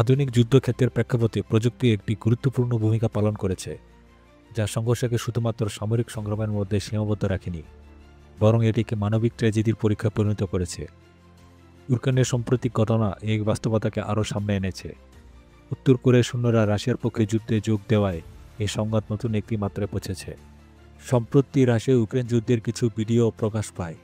আধুনিক যুদ্ধক্ষেত্রের প্রেক্ষাপটে প্রযুক্তি একটি গুরুত্বপূর্ণ ভূমিকা পালন করেছে, যা সংঘর্ষকে শুধুমাত্র সামরিক সংগ্রামের মধ্যে সীমাবদ্ধ রাখেনি, বরং এটিকে মানবিক ট্র্যাজেডির পরীক্ষায় পরিণত করেছে। ইউক্রেনের সাম্প্রতিক ঘটনা এই বাস্তবতাকে আরও সামনে এনেছে। উত্তর কোরিয়ার সৈন্যরা রাশিয়ার পক্ষে যুদ্ধে যোগ দেওয়ায় এই সংঘাত নতুন একটি মাত্রায় পৌঁছেছে। সম্প্রতি রাশিয়া ইউক্রেন যুদ্ধের কিছু ভিডিও প্রকাশ পায়।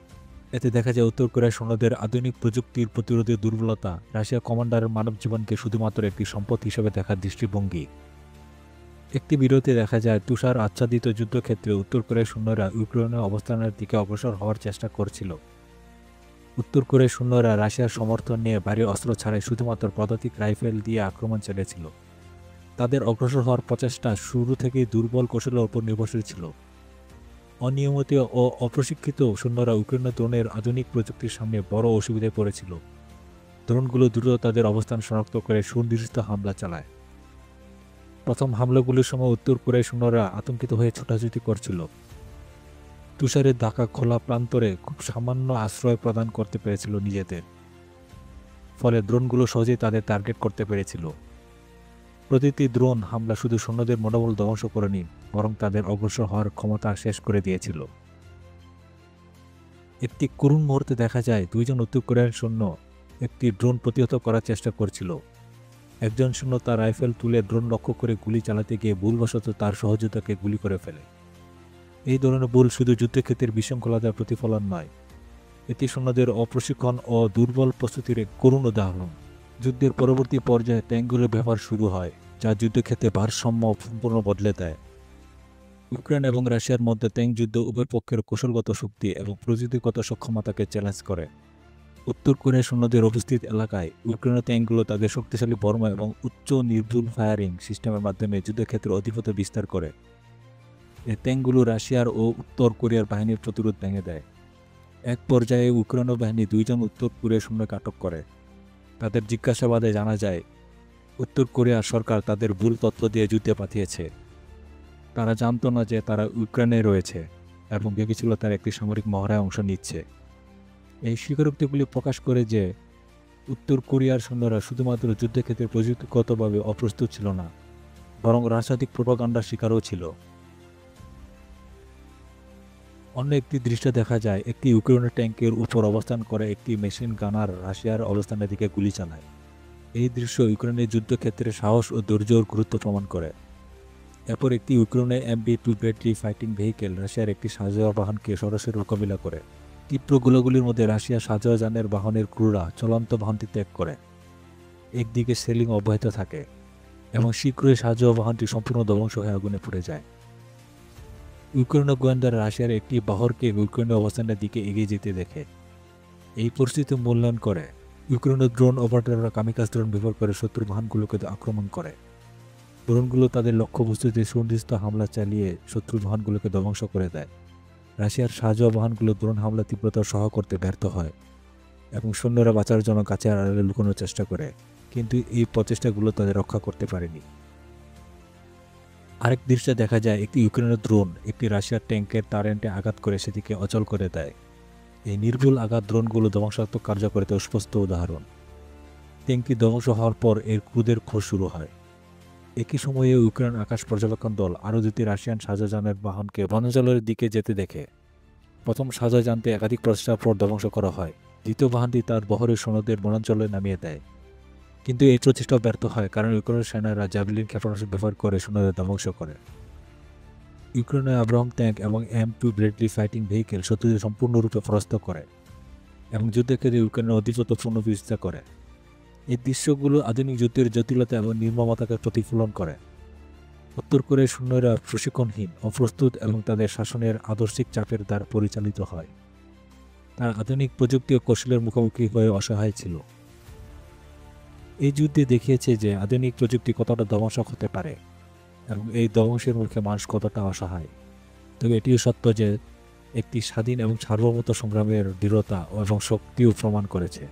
এতে দেখা যায় উত্তর কোরিয়ার সৈন্যদের আধুনিক প্রযুক্তির প্রতিরোধের দুর্বলতা, রাশিয়া কমান্ডারের মানব জীবনকে শুধুমাত্র একটি সম্পদ হিসেবে দেখার দৃষ্টিভঙ্গি। একটি ভিডিওতে দেখা যায় তুষার আচ্ছাদিত যুদ্ধক্ষেত্রে উত্তর কোরিয়ার সৈন্যরা ইউক্রেনের অবস্থানের দিকে অগ্রসর হওয়ার চেষ্টা করছিল। উত্তর কোরিয়ার সৈন্যরা রাশিয়ার সমর্থন নিয়ে ভারী অস্ত্র ছাড়াই শুধুমাত্র পদাতিক রাইফেল দিয়ে আক্রমণ চালিয়েছিল। তাদের অগ্রসর হওয়ার প্রচেষ্টা শুরু থেকেই দুর্বল কৌশলের উপর নির্ভরশীল ছিল। অনিয়মিত ও অপ্রশিক্ষিত সৈন্যরা ইউক্রেনের ড্রোনের আধুনিক প্রযুক্তির সামনে বড় অসুবিধায় পড়েছিল। ড্রোনগুলো দ্রুত তাদের অবস্থান শনাক্ত করে সুনির্দিষ্ট হামলা চালায়। প্রথম হামলাগুলির সময় উত্তর কোরিয়ার সৈন্যরা আতঙ্কিত হয়ে ছোটাছুটি করছিল। তুষারের ঢাকা খোলা প্রান্তরে খুব সামান্য আশ্রয় প্রদান করতে পেরেছিল নিজেদের, ফলে ড্রোনগুলো সহজেই তাদের টার্গেট করতে পেরেছিল। প্রতিটি ড্রোন হামলা শুধু সৈন্যদের মনোবল ধ্বংস করেনি, বরং তাদের অগ্রসর হওয়ার ক্ষমতা শেষ করে দিয়েছিল। একটি করুণ মুহূর্তে দেখা যায় দুইজন উত্তর কোরিয়ার সৈন্য একটি ড্রোন প্রতিহত করার চেষ্টা করছিল। একজন সৈন্য তার রাইফেল তুলে ড্রোন লক্ষ্য করে গুলি চালাতে গিয়ে ভুলবশত তার সহযোদ্ধাকে গুলি করে ফেলে। এই ধরনের ভুল শুধু যুদ্ধক্ষেত্রের বিশৃঙ্খলতার প্রতিফলন নয়, এটি সৈন্যদের অপ্রশিক্ষণ ও দুর্বল প্রস্তুতির এক করুণ উদাহরণ। যুদ্ধের পরবর্তী পর্যায়ে ট্যাঙ্কগুলোর ব্যবহার শুরু হয়, যা যুদ্ধক্ষেত্রে ভারসাম্য সম্পূর্ণ বদলে দেয়। ইউক্রেন এবং রাশিয়ার মধ্যে ট্যাঙ্ক যুদ্ধ উভয় পক্ষের কৌশলগত শক্তি এবং প্রযুক্তিগত সক্ষমতাকে চ্যালেঞ্জ করে। উত্তর কোরিয়ার সৈন্যদের উপস্থিত এলাকায় ইউক্রেনের ট্যাঙ্কগুলো তাদের শক্তিশালী বর্মা এবং উচ্চ নির্ভুল ফায়ারিং সিস্টেমের মাধ্যমে যুদ্ধক্ষেত্রে আধিপত্য বিস্তার করে। এই ট্যাঙ্কগুলো রাশিয়ার ও উত্তর কোরিয়ার বাহিনীর প্রতিরোধ ভেঙে দেয়। এক পর্যায়ে ইউক্রেনীয় বাহিনী দুইজন উত্তর কোরিয়ার সৈন্যকে আটক করে। তাদের জিজ্ঞাসাবাদে জানা যায় উত্তর কোরিয়ার সরকার তাদের ভুল তথ্য দিয়ে যুদ্ধে পাঠিয়েছে। তারা জানত না যে তারা ইউক্রেনে রয়েছে এবং ভেবেছিল তারা একটি সামরিক মহড়ায় অংশ নিচ্ছে। এই স্বীকারোক্তিগুলি প্রকাশ করে যে উত্তর কোরিয়ার সৈন্যরা শুধুমাত্র যুদ্ধক্ষেত্রে প্রযুক্তিগতভাবে অপ্রস্তুত ছিল না, বরং রাজনৈতিক প্রোপাগান্ডার শিকারও ছিল। অন্য একটি দৃশ্য দেখা যায় একটি ইউক্রেনের ট্যাঙ্কের উপর অবস্থান করে একটি মেশিন গানার রাশিয়ার অবস্থানের দিকে গুলি চালায়। এই দৃশ্য ইউক্রেনের যুদ্ধক্ষেত্রে সাহস ও ধৈর্যের গুরুত্ব প্রমাণ করে। এরপর একটি ইউক্রেনের MB-2 ব্রেডলি ফাইটিং ভেহিকেল রাশিয়ার একটি সাঁজোয়া বাহনকে সরাসরি মোকাবিলা করে। তীব্র গোলাগুলির মধ্যে রাশিয়া সাঁজোয়া যানের বাহনের ক্রুরা চলন্ত বাহনটি ত্যাগ করে। একদিকে সেলিং অব্যাহত থাকে এবং শীঘ্রই সাঁজোয়া বাহনটি সম্পূর্ণ ধ্বংস হয়ে আগুনে পুড়ে যায়। ইউক্রেনীয় গোয়েন্দারা রাশিয়ার একটি বহরকে ইউক্রেনীয় অবস্থানের দিকে এগিয়ে যেতে দেখে। এই পরিস্থিতি মূল্যায়ন করে ইউক্রেনীয় ড্রোন অপারেটররা কামিকাজ ড্রোন ব্যবহার করে শত্রুর বাহনগুলোকে আক্রমণ করে। ড্রোনগুলো তাদের লক্ষ্যবস্তুতে সুনির্দিষ্ট হামলা চালিয়ে শত্রুর বাহনগুলোকে ধ্বংস করে দেয়। রাশিয়ার সাঁজোয়া বাহনগুলো ড্রোন হামলা তীব্রতা সহ করতে ব্যর্থ হয় এবং সৈন্যরা বাঁচার জন্য গাছের আড়ালে লুকানোর চেষ্টা করে, কিন্তু এই প্রচেষ্টাগুলো তাদের রক্ষা করতে পারেনি। আরেক দৃশ্যে দেখা যায় একটি ইউক্রেনের ড্রোন একটি রাশিয়ার ট্যাঙ্কের টারেন্টে আঘাত করে সেটিকে অচল করে দেয়। এই নির্ভুল আঘাত ড্রোনগুলো ধ্বংসাত্মক কার্যকরিতার স্পষ্ট উদাহরণ। ট্যাঙ্কটি ধ্বংস হওয়ার পর এর ক্রুদের খোঁজ শুরু হয়। একই সময়ে ইউক্রেন আকাশ পর্যবেক্ষণ দল আরও দুটি রাশিয়ান সাঁজোয়াযানের বাহনকে বনাঞ্চলের দিকে যেতে দেখে। প্রথম সাঁজোয়াযানটি একাধিক প্রচেষ্টার পর ধ্বংস করা হয়। দ্বিতীয় বাহনটি তার বহরের সৈন্যদের বনাঞ্চলে নামিয়ে দেয়, কিন্তু এই প্রচেষ্টাও ব্যর্থ হয় কারণ ইউক্রেনের সেনারা জ্যাভেলিন ক্ষেপণাস্ত্র ব্যবহার করে সৈন্যদের ধ্বংস করে। ইউক্রেনের আব্রাহাম ট্যাঙ্ক এবং M2 ব্রেডলি ফাইটিং ভেহিকেল শত্রুদের সম্পূর্ণরূপে পরাস্ত করে এবং যুদ্ধক্ষেত্রে ইউক্রেনের আধিপত্য পুনঃপ্রতিষ্ঠা করে। এই দৃশ্যগুলো আধুনিক যুদ্ধের জটিলতা এবং নির্মমতাকে প্রতিফলন করে। উত্তর কোরিয়ার সৈন্যরা প্রশিক্ষণহীন, অপ্রস্তুত এবং তাদের শাসনের আদর্শিক চাপের দ্বারা পরিচালিত হয়। তারা আধুনিক প্রযুক্তি ও কৌশলের মুখোমুখি হয়ে অসহায় ছিল। এই যুদ্ধে দেখিয়েছে যে আধুনিক প্রযুক্তি কতটা ধ্বংসক হতে পারে এবং এই ধ্বংসের মুখে মানুষ কতটা অসহায়। তবে এটিও সত্য যে একটি স্বাধীন এবং সার্বভৌমত্ব সংগ্রামের দৃঢ়তা এবং শক্তিও প্রমাণ করেছে।